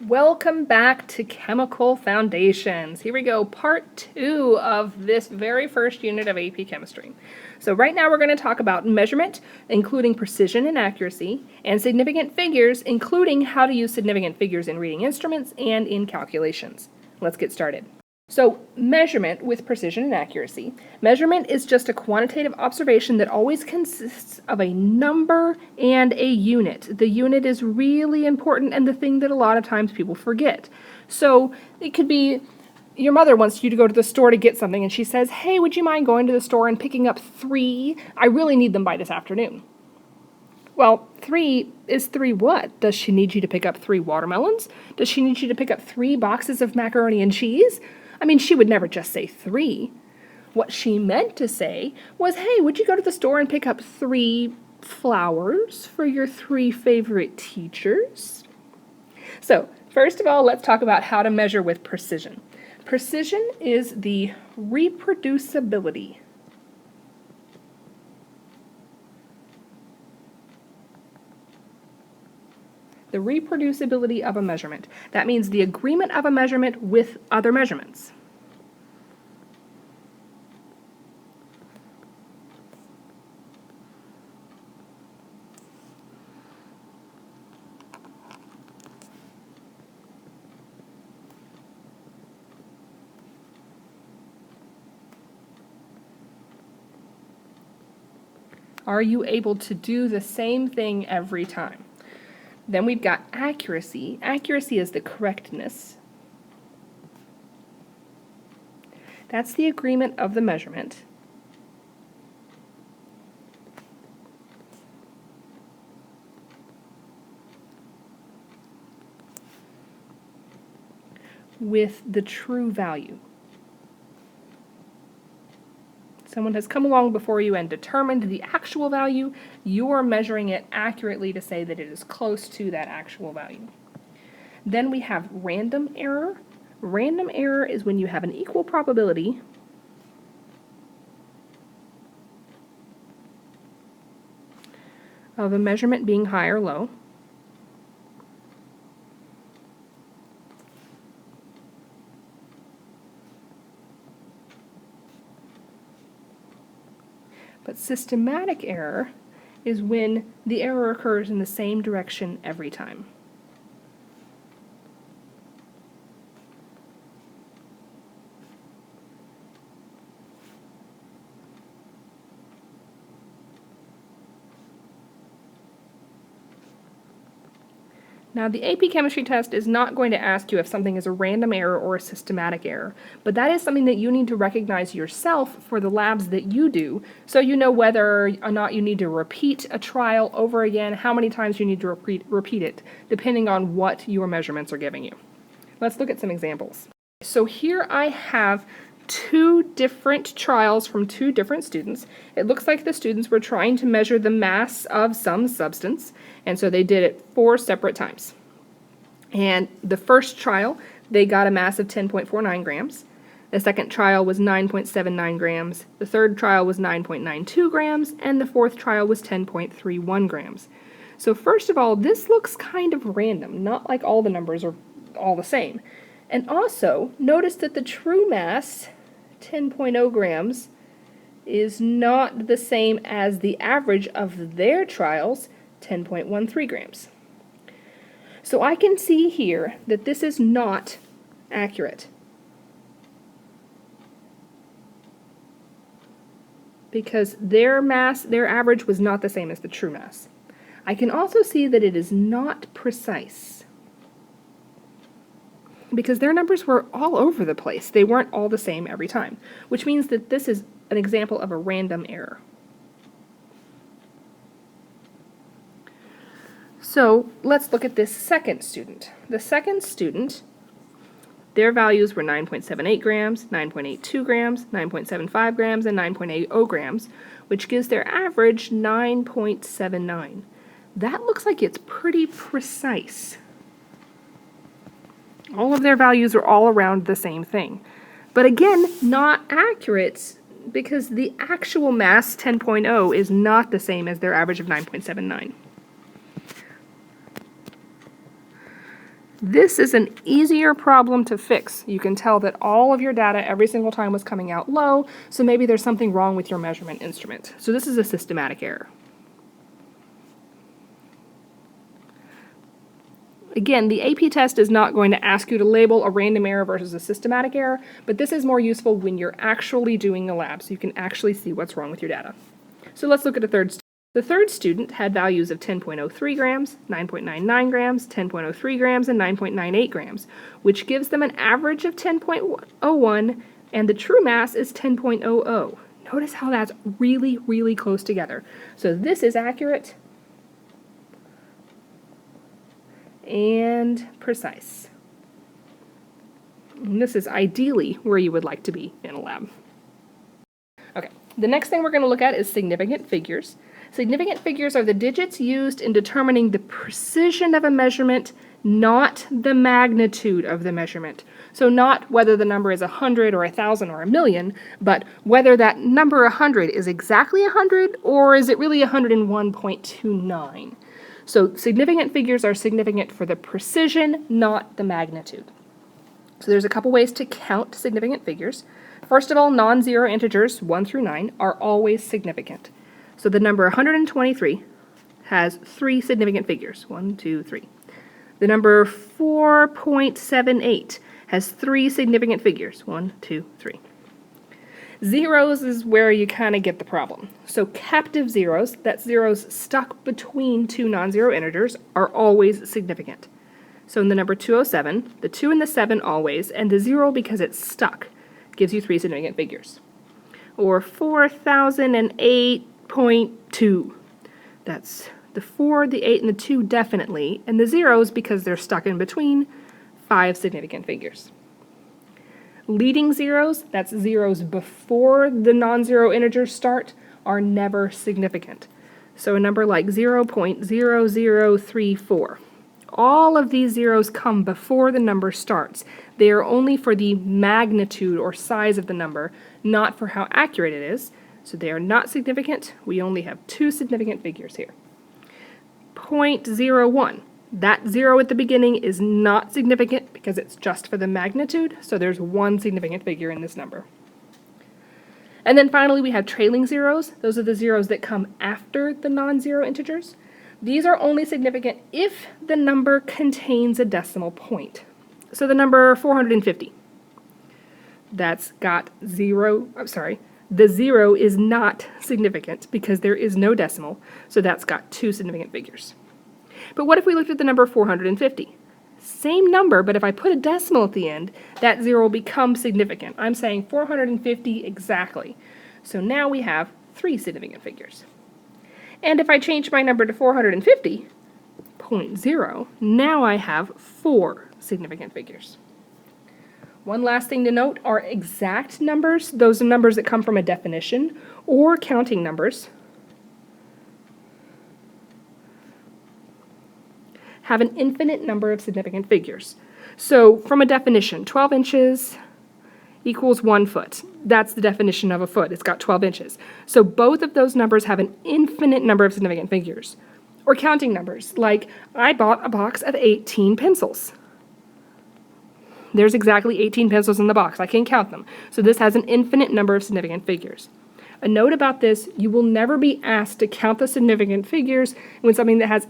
Welcome back to Chemical Foundations. Here we go, part 2 of this very first unit of AP Chemistry. So right now we're going to talk about measurement, including precision and accuracy, and significant figures, including how to use significant figures in reading instruments and in calculations. Let's get started. So measurement with precision and accuracy. Measurement is just a quantitative observation that always consists of a number and a unit. The unit is really important and the thing that a lot of times people forget. So it could be your mother wants you to go to the store to get something and she says, "Hey, would you mind going to the store and picking up 3? I really need them by this afternoon." Well, 3 is 3 what? Does she need you to pick up 3 watermelons? Does she need you to pick up 3 boxes of macaroni and cheese? I mean, she would never just say 3. What she meant to say was, "Hey, would you go to the store and pick up 3 flowers for your 3 favorite teachers?" So, first of all, let's talk about how to measure with precision. Precision is the reproducibility. The reproducibility of a measurement. That means the agreement of a measurement with other measurements. Are you able to do the same thing every time? Then we've got accuracy. Accuracy is the correctness. That's the agreement of the measurement with the true value. Someone has come along before you and determined the actual value. You are measuring it accurately to say that it is close to that actual value. Then we have random error. Random error is when you have an equal probability of a measurement being high or low. But systematic error is when the error occurs in the same direction every time. Now, the AP Chemistry test is not going to ask you if something is a random error or a systematic error, but that is something that you need to recognize yourself for the labs that you do, so you know whether or not you need to repeat a trial over again, how many times you need to repeat it, depending on what your measurements are giving you. Let's look at some examples. So here I have 2 different trials from 2 different students. It looks like the students were trying to measure the mass of some substance, and so they did it 4 separate times. And the first trial, they got a mass of 10.49 grams. The second trial was 9.79 grams. The third trial was 9.92 grams, and the fourth trial was 10.31 grams. So first of all, this looks kind of random, not like all the numbers are all the same. And also, notice that the true mass, 10.0 grams, is not the same as the average of their trials, 10.13 grams. So I can see here that this is not accurate, because their mass, their average was not the same as the true mass. I can also see that it is not precise, because their numbers were all over the place. They weren't all the same every time, which means that this is an example of a random error. So let's look at this second student. The second student, their values were 9.78 grams, 9.82 grams, 9.75 grams, and 9.80 grams, which gives their average 9.79. That looks like it's pretty precise. All of their values are all around the same thing. But again, not accurate, because the actual mass, 10.0, is not the same as their average of 9.79. This is an easier problem to fix. You can tell that all of your data every single time was coming out low, so maybe there's something wrong with your measurement instrument. So this is a systematic error. Again, the AP test is not going to ask you to label a random error versus a systematic error, but this is more useful when you're actually doing a lab, so you can actually see what's wrong with your data. So let's look at a third student. The third student had values of 10.03 grams, 9.99 grams, 10.03 grams, and 9.98 grams, which gives them an average of 10.01, and the true mass is 10.00. Notice how that's really, really close together. So this is accurate and precise. And this is ideally where you would like to be in a lab. Okay, the next thing we're going to look at is significant figures. Significant figures are the digits used in determining the precision of a measurement, not the magnitude of the measurement. So not whether the number is 100 or 1,000 or 1,000,000, but whether that number 100 is exactly 100 or is it really 101.29. So significant figures are significant for the precision, not the magnitude. So there's a couple ways to count significant figures. First of all, non-zero integers 1 through 9 are always significant. So the number 123 has 3 significant figures, 1, 2, 3. The number 4.78 has 3 significant figures, 1, 2, 3. Zeros is where you kind of get the problem. So captive zeros, that's zeros stuck between 2 non-zero integers, are always significant. So in the number 207, the 2 and the 7 always, and the 0 because it's stuck, gives you 3 significant figures. Or 4,008.2. That's the 4, the 8, and the 2 definitely, and the zeros, because they're stuck in between, 5 significant figures. Leading zeros, that's zeros before the non-zero integers start, are never significant. So a number like 0.0034. All of these zeros come before the number starts. They are only for the magnitude or size of the number, not for how accurate it is. So they are not significant. We only have 2 significant figures here. 0.01. That 0 at the beginning is not significant because it's just for the magnitude, so there's 1 significant figure in this number. And then finally we have trailing zeros. Those are the zeros that come after the non-zero integers. These are only significant if the number contains a decimal point. So the number 450, that's got 0, the 0 is not significant because there is no decimal, so that's got 2 significant figures. But what if we looked at the number 450? Same number, but if I put a decimal at the end, that 0 will become significant. I'm saying 450 exactly. So now we have 3 significant figures. And if I change my number to 450.0, now I have 4 significant figures. One last thing to note are exact numbers. Those are numbers that come from a definition, or counting numbers, have an infinite number of significant figures. So from a definition, 12 inches equals 1 foot. That's the definition of a foot. It's got 12 inches. So both of those numbers have an infinite number of significant figures. Or counting numbers, like I bought a box of 18 pencils. There's exactly 18 pencils in the box. I can count them. So this has an infinite number of significant figures. A note about this, you will never be asked to count the significant figures when something that has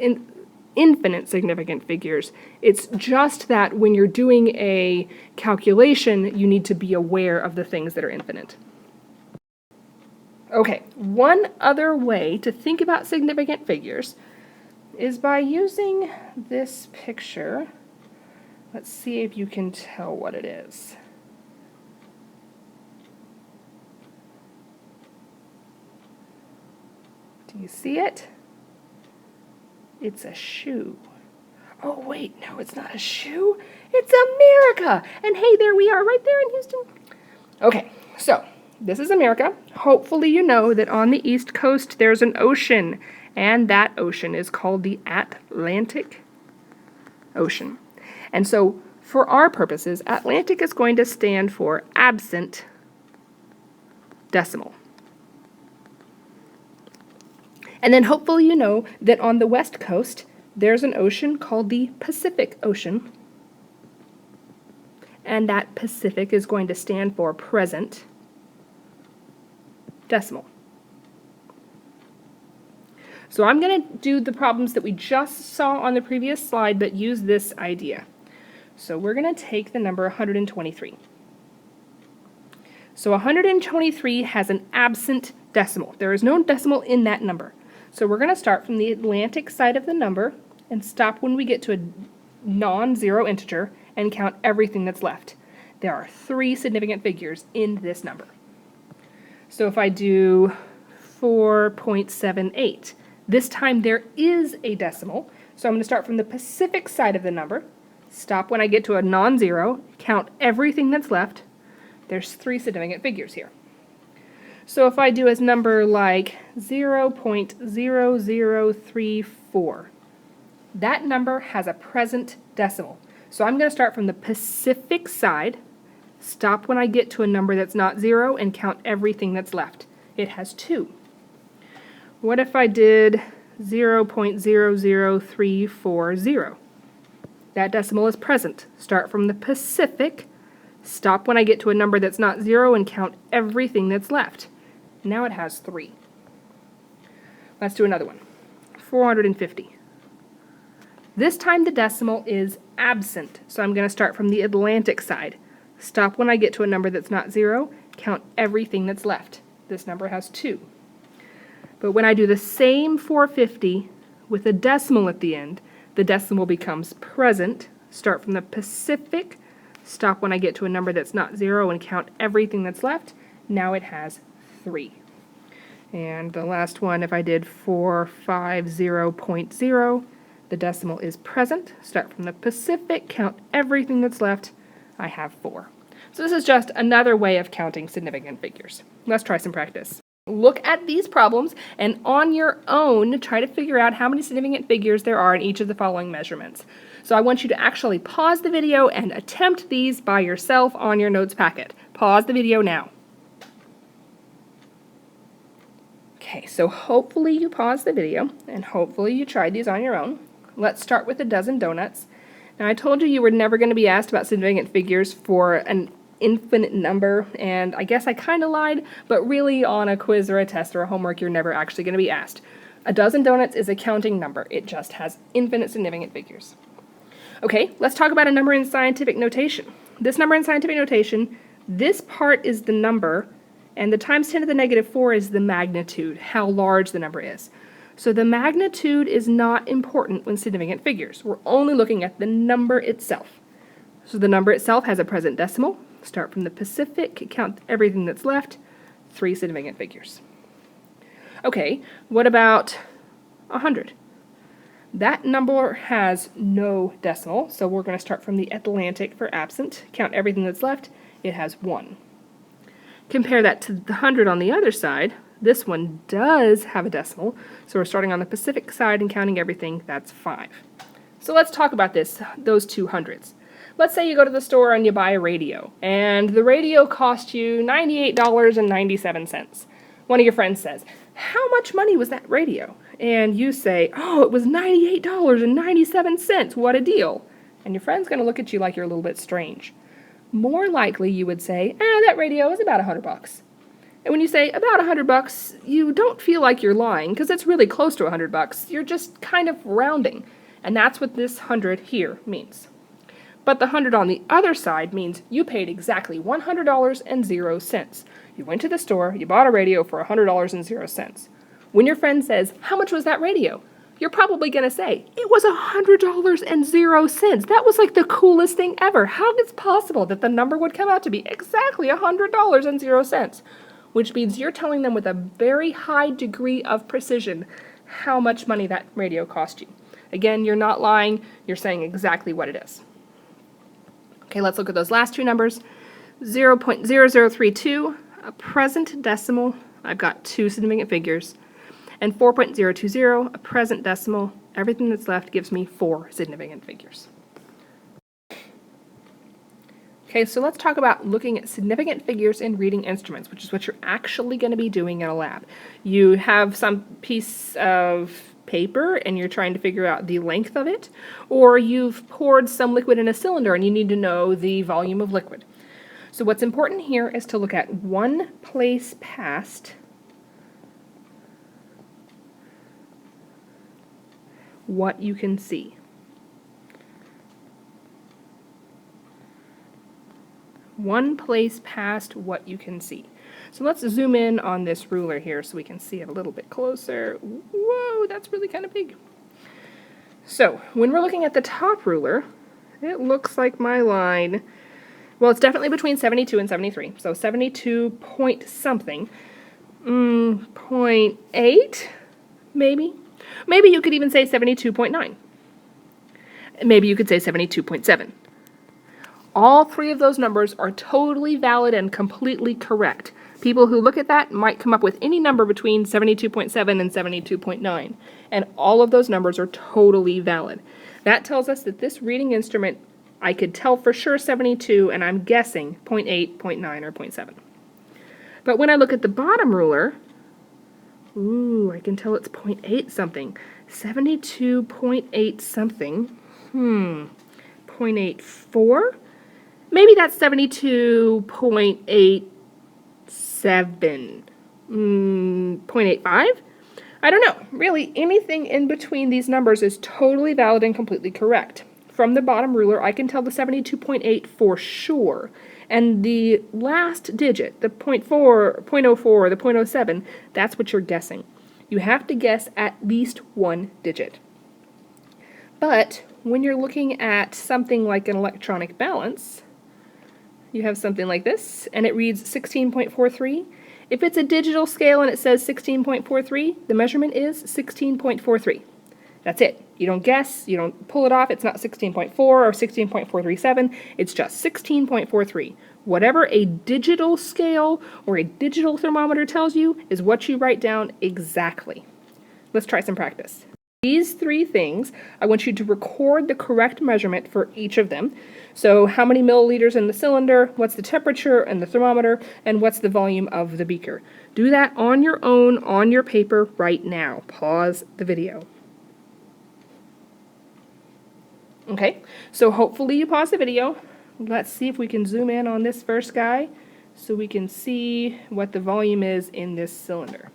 infinite significant figures. It's just that when you're doing a calculation, you need to be aware of the things that are infinite. Okay, one other way to think about significant figures is by using this picture. Let's see if you can tell what it is. Do you see it? It's a shoe. Oh wait, no, it's not a shoe. It's America. And hey, there we are, right there in Houston. Okay, so this is America. Hopefully you know that on the East Coast there's an ocean, and that ocean is called the Atlantic Ocean. And so for our purposes, Atlantic is going to stand for absent decimal. And then hopefully you know that on the West Coast, there's an ocean called the Pacific Ocean. and that Pacific is going to stand for present decimal. So I'm going to do the problems that we just saw on the previous slide, but use this idea. So we're going to take the number 123. So 123 has an absent decimal. There is no decimal in that number. So we're going to start from the Atlantic side of the number and stop when we get to a non-zero integer and count everything that's left. There are 3 significant figures in this number. So if I do 4.78, this time there is a decimal, so I'm going to start from the Pacific side of the number, stop when I get to a non-zero, count everything that's left. There's 3 significant figures here. So if I do a number like 0.0034, that number has a present decimal. So I'm going to start from the Pacific side, stop when I get to a number that's not 0, and count everything that's left. It has 2. What if I did 0.00340? That decimal is present. Start from the Pacific, stop when I get to a number that's not 0, and count everything that's left. Now it has 3. Let's do another one. 450. This time the decimal is absent, so I'm going to start from the Atlantic side. Stop when I get to a number that's not 0, count everything that's left. This number has 2. But when I do the same 450 with a decimal at the end, the decimal becomes present. Start from the Pacific, stop when I get to a number that's not 0, and count everything that's left. Now it has 3. And the last one, if I did 450.0, the decimal is present. Start from the Pacific, count everything that's left. I have 4. So this is just another way of counting significant figures. Let's try some practice. Look at these problems and on your own try to figure out how many significant figures there are in each of the following measurements. So I want you to actually pause the video and attempt these by yourself on your notes packet. Pause the video now. Okay, so hopefully you paused the video and hopefully you tried these on your own. Let's start with a dozen donuts. Now I told you you were never going to be asked about significant figures for an infinite number, and I guess I kind of lied, but really on a quiz or a test or a homework you're never actually going to be asked. A dozen donuts is a counting number. It just has infinite significant figures. Okay, let's talk about a number in scientific notation. This number in scientific notation, this part is the number, and the times 10 to the negative 4 is the magnitude, how large the number is. So the magnitude is not important when significant figures. We're only looking at the number itself. So the number itself has a present decimal. Start from the Pacific, count everything that's left, 3 significant figures. Okay, what about 100? That number has no decimal, so we're going to start from the Atlantic for absent, count everything that's left, it has 1. Compare that to the 100 on the other side. This one does have a decimal, so we're starting on the Pacific side and counting everything, that's 5. So let's talk about those 200s. Let's say you go to the store and you buy a radio, and the radio cost you $98.97. One of your friends says, "How much money was that radio?" And you say, "Oh, it was $98.97. What a deal." And your friend's going to look at you like you're a little bit strange. More likely you would say, that radio is about $100. And when you say about $100, you don't feel like you're lying because it's really close to $100. You're just kind of rounding. And that's what this 100 here means. But the 100 on the other side means you paid exactly $100.00. You went to the store, you bought a radio for $100.00. When your friend says, "How much was that radio?" you're probably going to say, "It was $100.00. That was like the coolest thing ever. How is it possible that the number would come out to be exactly $100.00? Which means you're telling them with a very high degree of precision how much money that radio cost you. Again, you're not lying, you're saying exactly what it is. Okay, let's look at those last 2 numbers. 0.0032, a present decimal. I've got 2 significant figures. And 4.020, a present decimal. Everything that's left gives me 4 significant figures. Okay, so let's talk about looking at significant figures in reading instruments, which is what you're actually going to be doing in a lab. You have some piece of paper and you're trying to figure out the length of it, or you've poured some liquid in a cylinder and you need to know the volume of liquid. So what's important here is to look at one place past what you can see. One place past what you can see. So let's zoom in on this ruler here so we can see it a little bit closer. Whoa, that's really kind of big. So when we're looking at the top ruler, it looks like my line, well, it's definitely between 72 and 73. So 72 point something, 0.8, maybe. Maybe you could even say 72.9. Maybe you could say 72.7. All three of those numbers are totally valid and completely correct. People who look at that might come up with any number between 72.7 and 72.9, and all of those numbers are totally valid. That tells us that this reading instrument, I could tell for sure 72, and I'm guessing 0.8, 0.9, or 0.7. But when I look at the bottom ruler, ooh, I can tell it's 0.8 something. 72.8 something. 0.84? Maybe that's 72.87. 0.85? I don't know. Really, anything in between these numbers is totally valid and completely correct. From the bottom ruler, I can tell the 72.8 for sure. And the last digit, the 0.4, 0.04, the 0.07, that's what you're guessing. You have to guess at least one digit. But when you're looking at something like an electronic balance, you have something like this, and it reads 16.43. If it's a digital scale and it says 16.43, the measurement is 16.43. That's it. You don't guess, you don't pull it off. It's not 16.4 or 16.437. It's just 16.43. Whatever a digital scale or a digital thermometer tells you is what you write down exactly. Let's try some practice. These three things, I want you to record the correct measurement for each of them. So how many milliliters in the cylinder, what's the temperature and the thermometer, and what's the volume of the beaker. Do that on your own, on your paper right now. Pause the video. Okay, so hopefully you pause the video. Let's see if we can zoom in on this first guy so we can see what the volume is in this cylinder.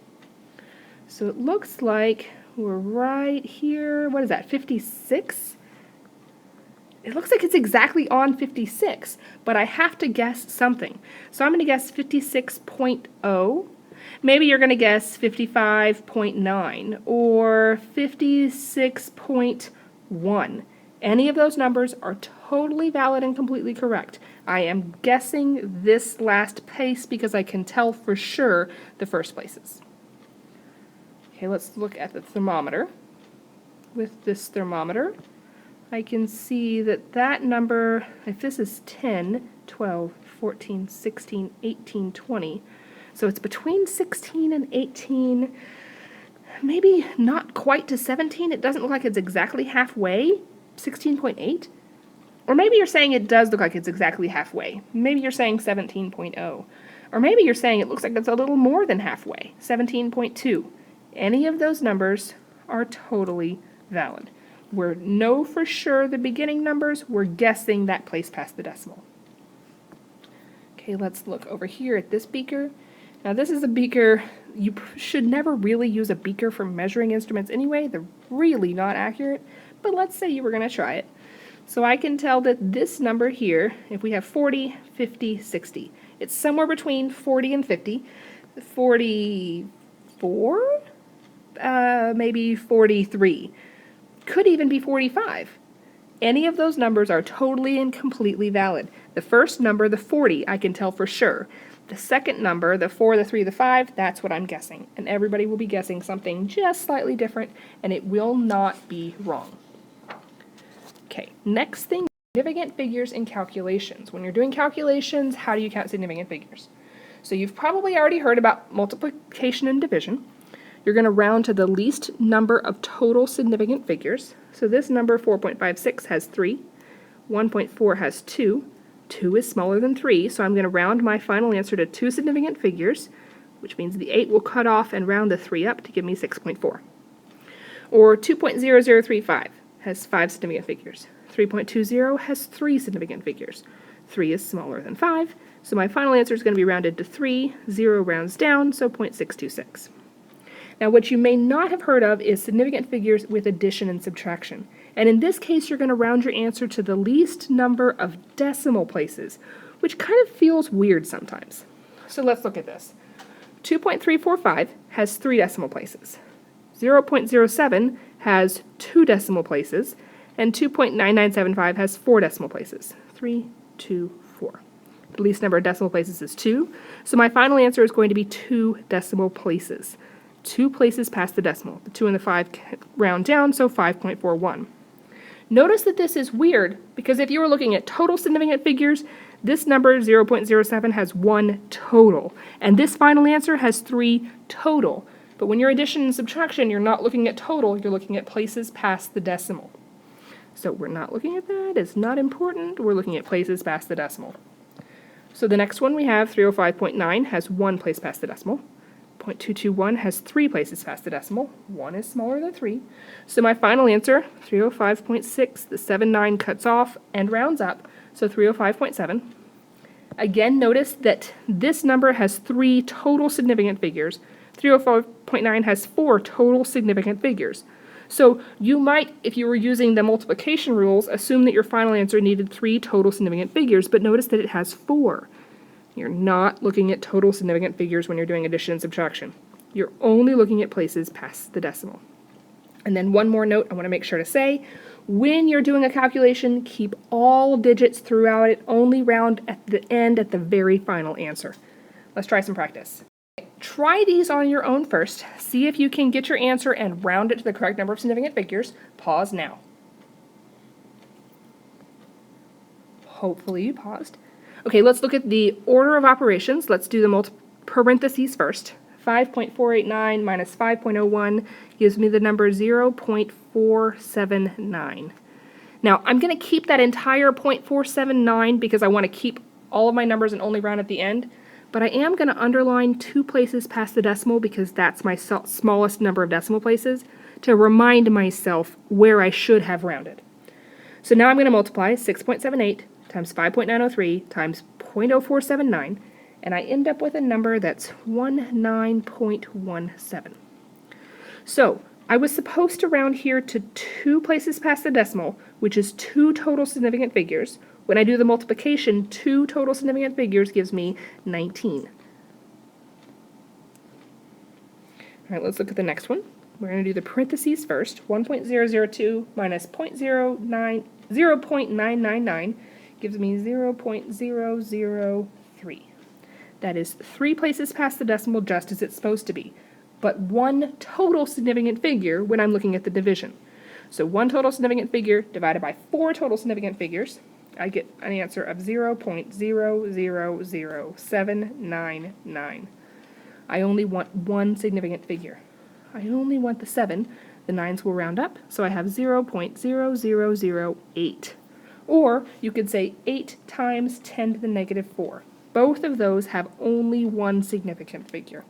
So it looks like we're right here. What is that, 56? It looks like it's exactly on 56, but I have to guess something. So I'm going to guess 56.0. Maybe you're going to guess 55.9 or 56.1. Any of those numbers are totally valid and completely correct. I am guessing this last place because I can tell for sure the first places. Okay, let's look at the thermometer. With this thermometer, I can see that that number, if this is 10, 12, 14, 16, 18, 20, so it's between 16 and 18, maybe not quite to 17. It doesn't look like it's exactly halfway, 16.8. Or maybe you're saying it does look like it's exactly halfway. Maybe you're saying 17.0. Or maybe you're saying it looks like it's a little more than halfway, 17.2. Any of those numbers are totally valid. We know for sure the beginning numbers. We're guessing that place past the decimal. Okay, let's look over here at this beaker. Now this is a beaker. You should never really use a beaker for measuring instruments anyway. They're really not accurate. But let's say you were going to try it. So I can tell that this number here, if we have 40, 50, 60, it's somewhere between 40 and 50. 44? Maybe 43. Could even be 45. Any of those numbers are totally and completely valid. The first number, the 40, I can tell for sure. The second number, the 4, the 3, the 5, that's what I'm guessing. And everybody will be guessing something just slightly different, and it will not be wrong. Okay, next thing, significant figures in calculations. When you're doing calculations, how do you count significant figures? So you've probably already heard about multiplication and division. You're going to round to the least number of total significant figures. So this number, 4.56, has 3. 1.4 has 2. 2 is smaller than 3, so I'm going to round my final answer to 2 significant figures, which means the 8 will cut off and round the 3 up to give me 6.4. Or 2.0035 has 5 significant figures. 3.20 has 3 significant figures. 3 is smaller than 5, so my final answer is going to be rounded to 3. 0 rounds down, so 0.626. Now, what you may not have heard of is significant figures with addition and subtraction. And in this case, you're going to round your answer to the least number of decimal places, which kind of feels weird sometimes. So let's look at this. 2.345 has 3 decimal places. 0.07 has 2 decimal places, and 2.9975 has 4 decimal places. 3, 2, 4. The least number of decimal places is 2, so my final answer is going to be 2 decimal places. 2 places past the decimal. The 2 and the 5 round down, so 5.41. Notice that this is weird, because if you were looking at total significant figures, this number 0.07 has 1 total, and this final answer has 3 total. But when you're addition and subtraction, you're not looking at total, you're looking at places past the decimal. So we're not looking at that, it's not important, we're looking at places past the decimal. So the next one we have, 305.9, has 1 place past the decimal. 0.221 has 3 places past the decimal. 1 is smaller than 3. So my final answer, 305.6, the 7-9 cuts off and rounds up, so 305.7. Again, notice that this number has 3 total significant figures. 305.9 has 4 total significant figures. So you might, if you were using the multiplication rules, assume that your final answer needed 3 total significant figures, but notice that it has 4. You're not looking at total significant figures when you're doing addition and subtraction. You're only looking at places past the decimal. And then one more note I want to make sure to say, when you're doing a calculation, keep all digits throughout it, only round at the end at the very final answer. Let's try some practice. Try these on your own first. See if you can get your answer and round it to the correct number of significant figures. Pause now. Hopefully you paused. Okay, let's look at the order of operations. Let's do the parentheses first. 5.489 minus 5.01 gives me the number 0.479. Now, I'm going to keep that entire 0.479 because I want to keep all of my numbers and only round at the end. But I am going to underline 2 places past the decimal because that's my smallest number of decimal places to remind myself where I should have rounded. So now I'm going to multiply 6.78 times 5.903 times 0.0479, and I end up with a number that's 19.17. So I was supposed to round here to 2 places past the decimal, which is 2 total significant figures. When I do the multiplication, 2 total significant figures gives me 19. All right, let's look at the next one. We're going to do the parentheses first. 1.002 minus 0.999 gives me 0.003. That is 3 places past the decimal just as it's supposed to be, but 1 total significant figure when I'm looking at the division. So 1 total significant figure divided by 4 total significant figures, I get an answer of 0.000799. I only want 1 significant figure. I only want the 7. The 9s will round up, so I have 0.0008. Or you could say 8 times 10 to the negative 4. Both of those have only 1 significant figure.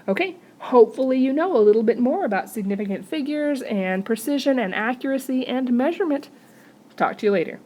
Okay, hopefully you know a little bit more about significant figures and precision and accuracy and measurement. Talk to you later.